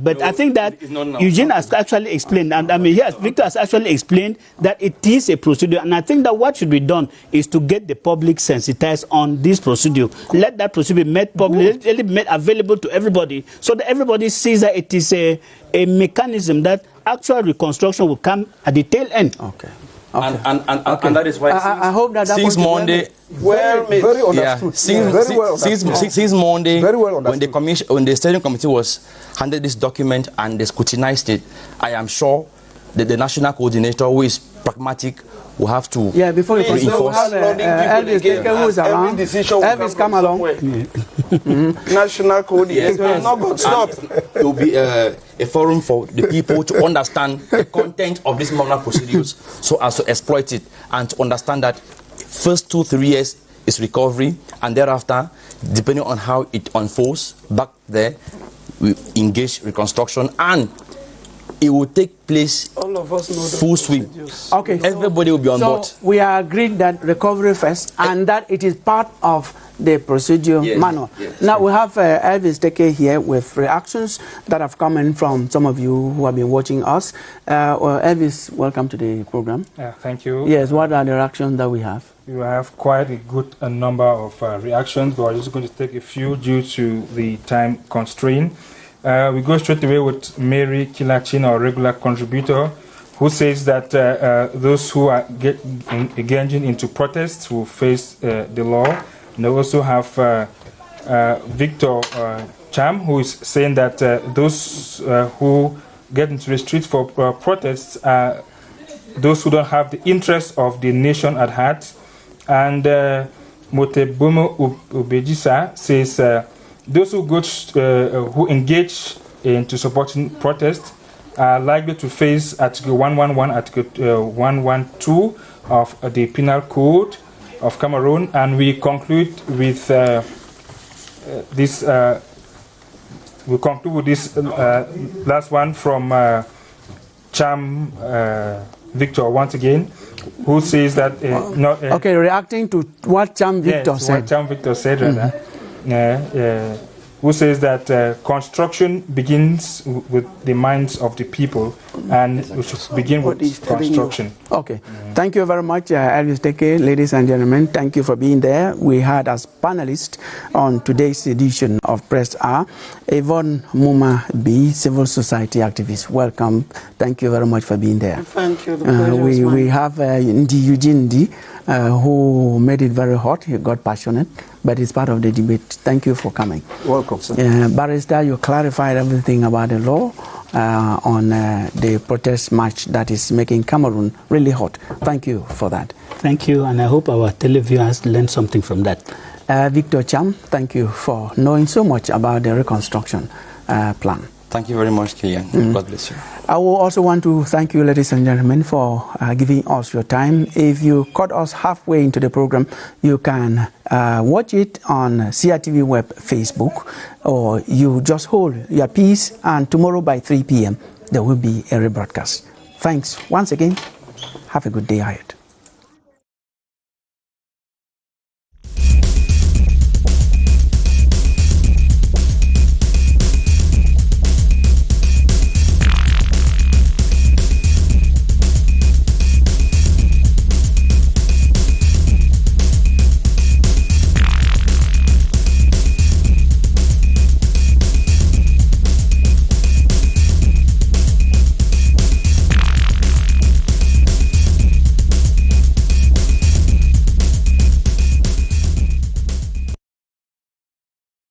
But I think that Eugene has actually explained, and I mean, yes, Victor has actually explained that it is a procedure, and I think that what should be done is to get the public sensitized on this procedure. Let that procedure be made public, let it be made available to everybody, so that everybody sees that it is a mechanism that actual reconstruction will come at the tail end. Okay. And that is why I hope that since Monday, very understood. Since Monday, very well when the steering committee was handed this document and they scrutinized it, I am sure that the national coordinator, who is pragmatic, will have to before you reinforce. Elvis, who's around? Elvis, come along. National coordinator, not going to stop. It will be a forum for the people to understand the content of these manual procedures, so as to exploit it and to understand that first 2-3 years is recovery, and thereafter, depending on how it unfolds back there, we engage reconstruction, and it will take place all of us know full swing. Okay. Everybody will be on board. We are agreed that recovery first, and that it is part of the procedure manual. Now we have Elvis Teke here with reactions that have come in from some of you who have been watching us. Elvis, welcome to the program. Thank you. Yes, what are the reactions that we have? We have quite a good number of reactions, but I'm just going to take a few due to the time constraint. We go straight away with Mary Kilachin, our regular contributor, who says that those who are engaging into protests will face the law. And they also have Victor Cham, who is saying that those who get into the streets for protests are those who don't have the interest of the nation at heart. And Motebomo Ubejisa says those who engage into supporting protests are likely to face Article 111, Article 112 of the Penal Code of Cameroon. And we conclude with this. We conclude with this last one from Cham Victor once again, who says that reacting to what Cham Victor said. What Cham Victor said, rather. Who says that construction begins with the minds of the people, and we should begin with construction. Okay. Thank you very much, Elvis Teke. Ladies and gentlemen, thank you for being there. We had as panelists on today's edition of Press R, Yvonne Muma B, civil society activist. Welcome. Thank you very much for being there. Thank you. We have Ndi Eugene D, who made it very hot. He got passionate, but it's part of the debate. Thank you for coming. Welcome, sir. Barrister, you clarified everything about the law on the protest march that is making Cameroon really hot. Thank you for that. Thank you, and I hope our televiewers learned something from that. Victor Cham, thank you for knowing so much about the reconstruction plan. Thank you very much, Kilian. God bless you. I will also want to thank you, ladies and gentlemen, for giving us your time. If you caught us halfway into the program, you can watch it on CRTV Web Facebook, or you just hold your peace, and tomorrow by 3 p.m. there will be a rebroadcast. Thanks once again. Have a good day ahead.